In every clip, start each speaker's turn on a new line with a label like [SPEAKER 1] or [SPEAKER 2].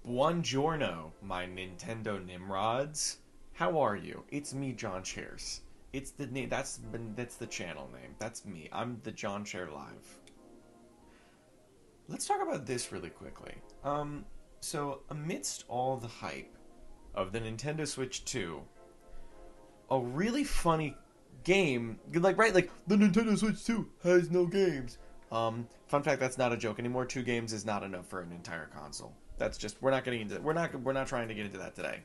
[SPEAKER 1] Buongiorno, my Nintendo Nimrods. How are you? It's me, John Shares. It's the name. That's the channel name. That's me. I'm the John Share Live. Let's talk about this really quickly. So amidst all the hype of the Nintendo Switch 2, a really funny game, like the Nintendo Switch 2 has no games. Fun fact, that's not a joke anymore. 2 games is not enough for an entire console. That's just we're not trying to get into that today.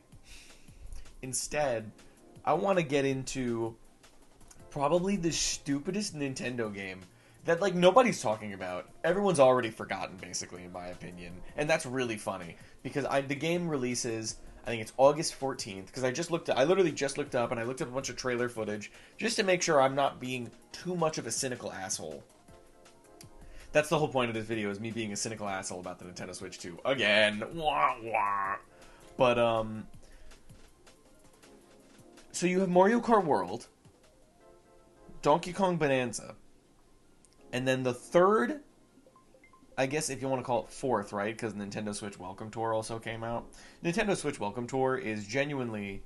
[SPEAKER 1] Instead, I want to get into probably the stupidest Nintendo game that like nobody's talking about. Everyone's already forgotten, basically, in my opinion, and that's really funny because the game releases. I think it's August 14th because I literally just looked up and I looked up a bunch of trailer footage just to make sure I'm not being too much of a cynical asshole. That's the whole point of this video, is me being a cynical asshole about the Nintendo Switch 2. Again. Wah, wah. But, so you have Mario Kart World, Donkey Kong Bonanza, and then the third, I guess if you want to call it fourth, right? Because Nintendo Switch Welcome Tour also came out. Nintendo Switch Welcome Tour is genuinely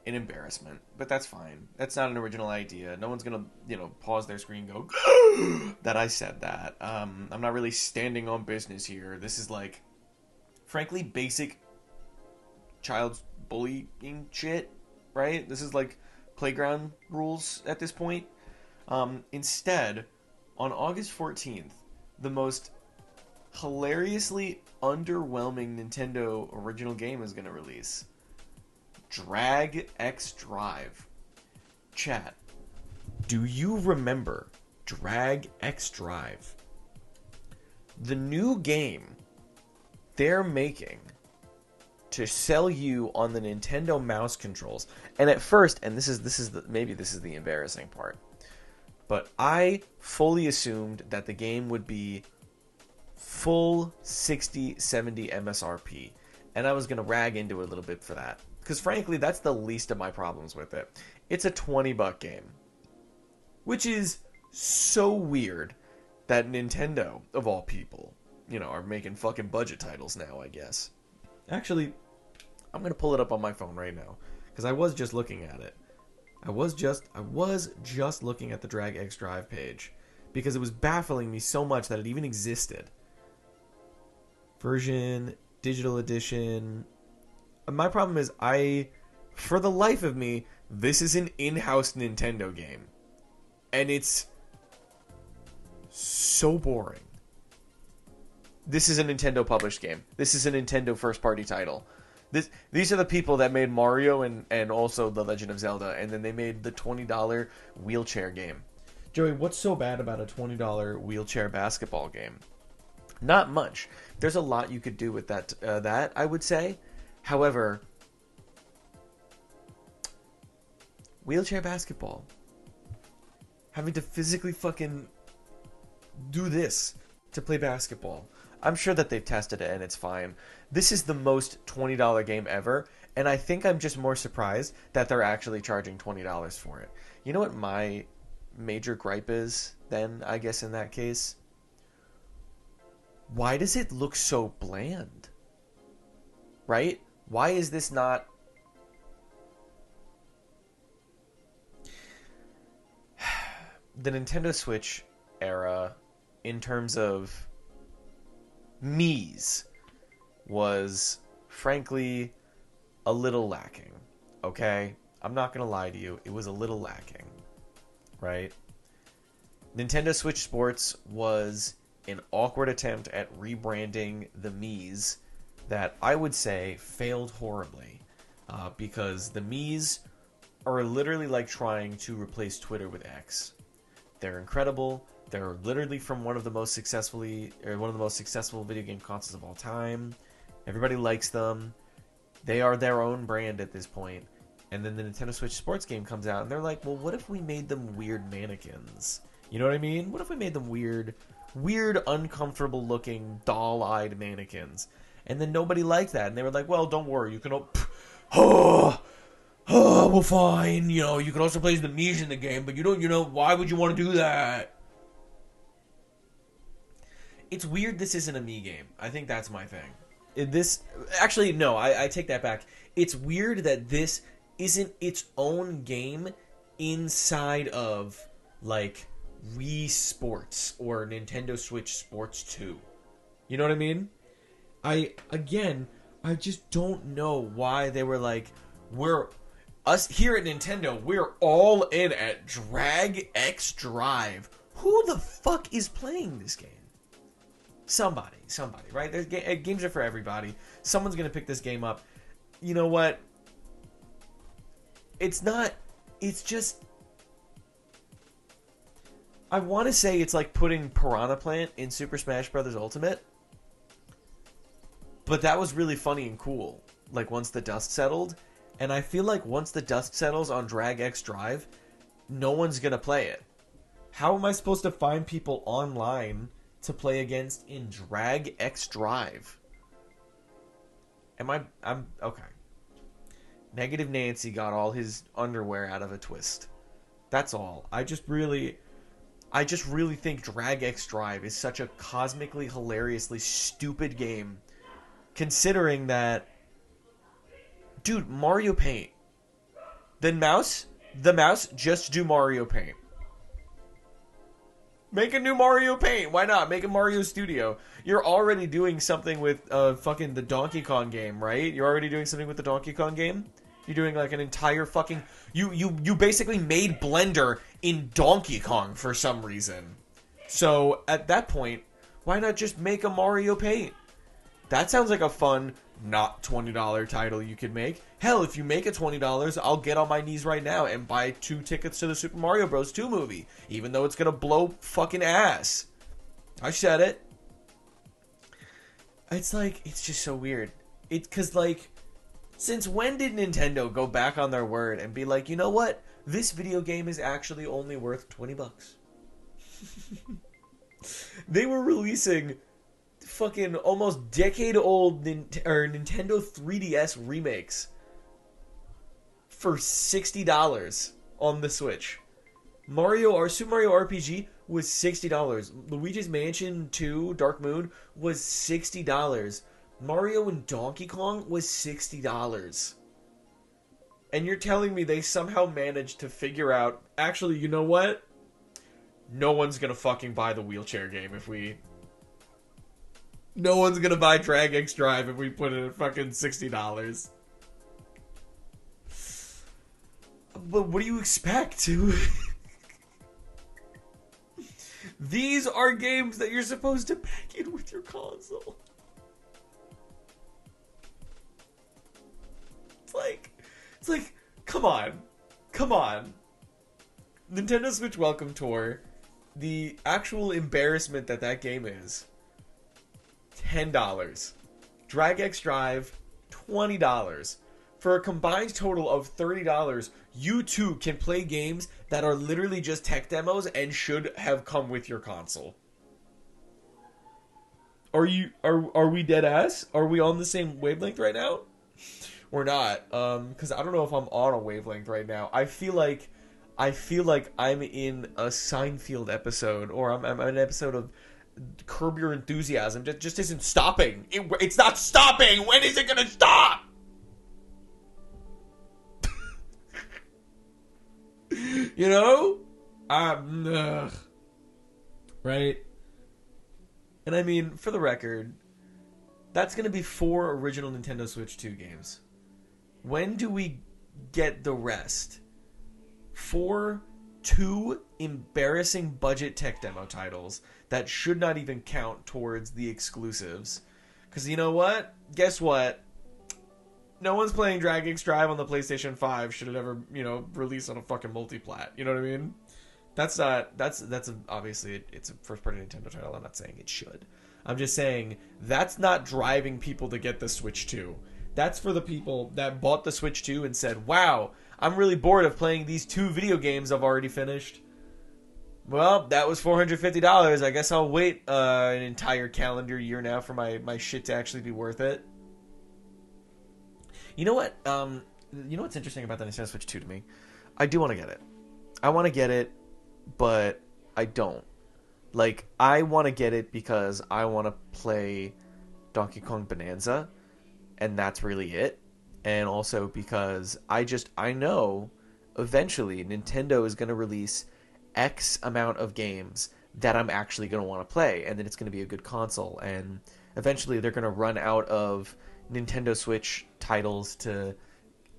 [SPEAKER 1] an embarrassment, but that's fine. That's not an original idea. No one's gonna, pause their screen and go, that I said that. I'm not really standing on business here. This is like, frankly, basic child's bullying shit, right? This is like playground rules at this point. Instead, on August 14th, the most hilariously underwhelming Nintendo original game is gonna release. dragxdrive. Chat, do you remember dragxdrive? The new game they're making to sell you on the Nintendo mouse controls. And at first, and maybe this is the embarrassing part, but I fully assumed that the game would be full 60, 70 MSRP. And I was going to rag into it a little bit for that. Because frankly, that's the least of my problems with it. It's a $20 game. Which is so weird that Nintendo, of all people, are making fucking budget titles now, I guess. Actually, I'm going to pull it up on my phone right now. Because I was just looking at it. I was just looking at the dragxdrive page. Because it was baffling me so much that it even existed. Version, digital edition. My problem is for the life of me, this is an in-house Nintendo game. And it's so boring. This is a Nintendo published game. This is a Nintendo first party title. These are the people that made Mario and also The Legend of Zelda, and then they made the $20 wheelchair game. Joey, what's so bad about a $20 wheelchair basketball game? Not much. There's a lot you could do with that I would say. However, wheelchair basketball, having to physically fucking do this to play basketball. I'm sure that they've tested it and it's fine. This is the most $20 game ever, and I think I'm just more surprised that they're actually charging $20 for it. You know what my major gripe is then, I guess, in that case? Why does it look so bland? Right? Why is this not... The Nintendo Switch era, in terms of Mii's, was, frankly, a little lacking. Okay? I'm not gonna lie to you. It was a little lacking. Right? Nintendo Switch Sports was an awkward attempt at rebranding the Mii's that I would say failed horribly, because the Mii's are literally like trying to replace Twitter with X. They're incredible. They're literally from one of the most successful video game consoles of all time. Everybody likes them. They are their own brand at this point. And then the Nintendo Switch Sports game comes out, and they're like, well, what if we made them weird mannequins? You know what I mean? What if we made them weird, uncomfortable looking, doll-eyed mannequins? And then nobody liked that, and they were like, well, don't worry, you can... well, fine, you can also play the Mii's in the game, but why would you want to do that? It's weird this isn't a Mii game. I think that's my thing.
[SPEAKER 2] this actually no, I take that back. It's weird that this isn't its own game inside of like Wii Sports or Nintendo Switch Sports 2. You know what I mean? I just don't know why they were like, we're us here at Nintendo, we're all in at dragxdrive. Who the fuck is playing this game? Somebody, right? Games are for everybody. Someone's gonna pick this game up. You know what? It's not. It's just. I want to say it's like putting Piranha Plant in Super Smash Bros. Ultimate. But that was really funny and cool. Like once the dust settled. And I feel like once the dust settles on dragxdrive, no one's gonna play it. How am I supposed to find people online to play against in dragxdrive? I'm okay. Negative Nancy got all his underwear out of a twist. That's all. I just really think dragxdrive is such a cosmically hilariously stupid game, considering that, dude, Mario Paint. The mouse just do Mario Paint. Make a new Mario Paint. Why not? Make a Mario Studio. You're already doing something with fucking the Donkey Kong game, right? You're already doing something with the Donkey Kong game? You're doing like an entire fucking... You basically made Blender in Donkey Kong for some reason. So, at that point, why not just make a Mario Paint? That sounds like a fun, not $20 title you could make. Hell, if you make it $20, I'll get on my knees right now and buy 2 tickets to the Super Mario Bros. 2 movie. Even though it's gonna blow fucking ass. I said it. It's like, it's just so weird. Cause like, since when did Nintendo go back on their word and be like, you know what? This video game is actually only worth $20. They were releasing fucking almost decade-old Nintendo 3DS remakes for $60 on the Switch. Super Mario RPG was $60. Luigi's Mansion 2 Dark Moon was $60. Mario and Donkey Kong was $60. And you're telling me they somehow managed to figure out, actually, you know what? No one's gonna fucking buy the wheelchair game if we... No one's gonna buy dragxdrive if we put it at fucking $60. But what do you expect? These are games that you're supposed to pack in with your console. It's like, come on. Nintendo Switch Welcome Tour, the actual embarrassment that game is, $10. dragxdrive, $20. For a combined total of $30, you too can play games that are literally just tech demos and should have come with your console. Are we dead ass? Are we on the same wavelength right now? We're not. Because I don't know if I'm on a wavelength right now. I feel like I'm in a Seinfeld episode, or I'm in an episode of Curb Your Enthusiasm. Just isn't stopping. It's not stopping. When is it gonna stop? You know? Right? And I mean, for the record, that's gonna be 4 original Nintendo Switch 2 games. When do we get the rest? 2 embarrassing budget tech demo titles that should not even count towards the exclusives. Because you know what? Guess what? No one's playing dragxdrive on the PlayStation 5 should it ever, release on a fucking multiplat. You know what I mean? Obviously it's a first-party Nintendo title. I'm not saying it should. I'm just saying that's not driving people to get the Switch 2. That's for the people that bought the Switch 2 and said, wow, I'm really bored of playing these 2 video games I've already finished. Well, that was $450. I guess I'll wait an entire calendar year now for my shit to actually be worth it. You know what? You know what's interesting about the Nintendo Switch 2 to me? I do want to get it. I want to get it, but I don't. Like, I want to get it because I want to play Donkey Kong Bonanza, and that's really it. And also because I know eventually Nintendo is going to release X amount of games that I'm actually going to want to play, and then it's going to be a good console. And eventually they're going to run out of Nintendo Switch titles to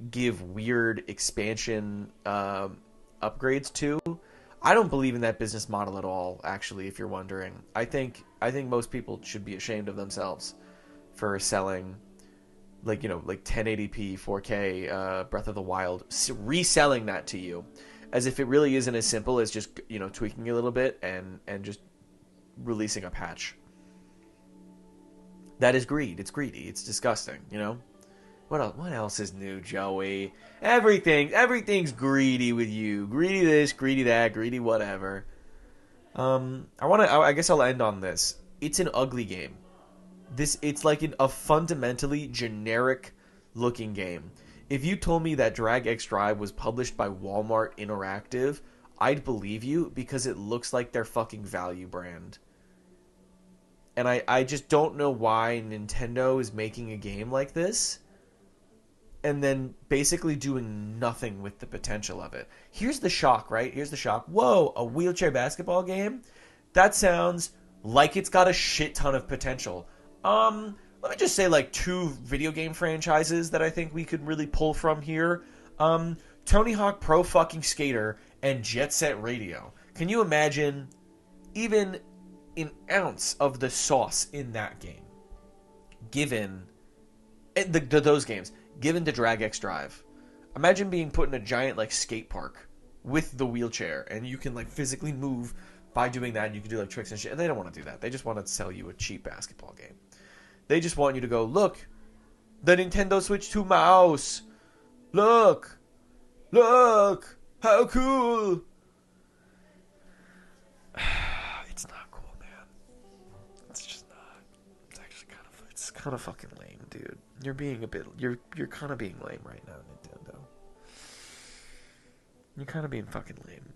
[SPEAKER 2] give weird expansion upgrades to. I don't believe in that business model at all, actually, if you're wondering. I think most people should be ashamed of themselves for selling like 1080p 4K Breath of the Wild, reselling that to you as if it really isn't as simple as just tweaking a little bit and just releasing a patch. That is greed. It's greedy. It's disgusting, What else is new, Joey? Everything's greedy with you. Greedy this, greedy that, greedy whatever. I guess I'll end on this. It's an ugly game. It's like a fundamentally generic looking game. If you told me that dragxdrive was published by Walmart Interactive, I'd believe you because it looks like their fucking value brand. And I just don't know why Nintendo is making a game like this and then basically doing nothing with the potential of it. Here's the shock, right? Here's the shock. Whoa, a wheelchair basketball game? That sounds like it's got a shit ton of potential. Let me just say like 2 video game franchises that I think we could really pull from here. Tony Hawk Pro fucking Skater and Jet Set Radio. Can you imagine even an ounce of the sauce in that game given those games, given to dragxdrive? Imagine being put in a giant like skate park with the wheelchair and you can like physically move by doing that, and you can do like tricks and shit. And they don't want to do that. They just want to sell you a cheap basketball game. They just want you to go, look, the Nintendo Switch 2 mouse. Look, how cool. It's not cool, man. It's just not. It's kind of fucking lame, dude. You're kind of being lame right now, Nintendo. You're kind of being fucking lame.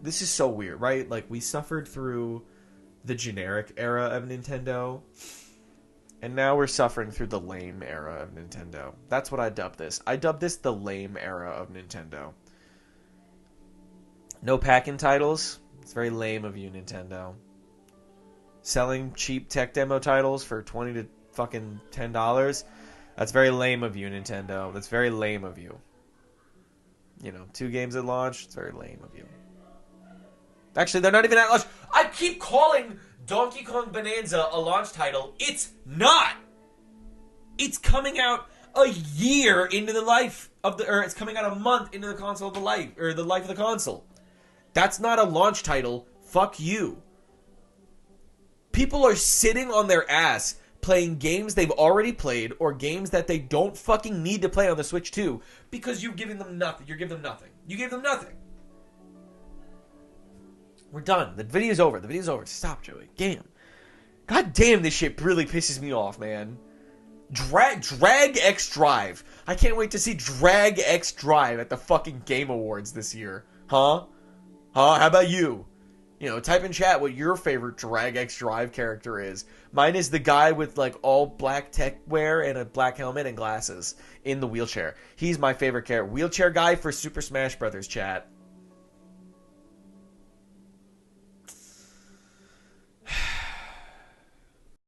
[SPEAKER 2] This is so weird, right? Like, we suffered through the generic era of Nintendo, and now we're suffering through the lame era of Nintendo. That's what I dubbed this. I dubbed this the lame era of Nintendo. No pack-in titles. It's very lame of you, Nintendo. Selling cheap tech demo titles for $20 to fucking $10. That's very lame of you, Nintendo. That's very lame of you. 2 games at launch. It's very lame of you. Actually, they're not even at launch. I keep calling Donkey Kong Bonanza a launch title. It's not. It's coming out a year into the life of or it's coming out a month into the console of the life, or the life of the console. That's not a launch title. Fuck you. People are sitting on their ass playing games they've already played or games that they don't fucking need to play on the Switch 2 because you've given them nothing. You give them nothing. You gave them nothing. We're done. The video's over. Stop, Joey. Damn. God damn, this shit really pisses me off, man. dragxdrive. I can't wait to see dragxdrive at the fucking Game Awards this year. Huh? How about you? Type in chat what your favorite dragxdrive character is. Mine is the guy with like all black tech wear and a black helmet and glasses in the wheelchair. He's my favorite character. Wheelchair guy for Super Smash Brothers, chat.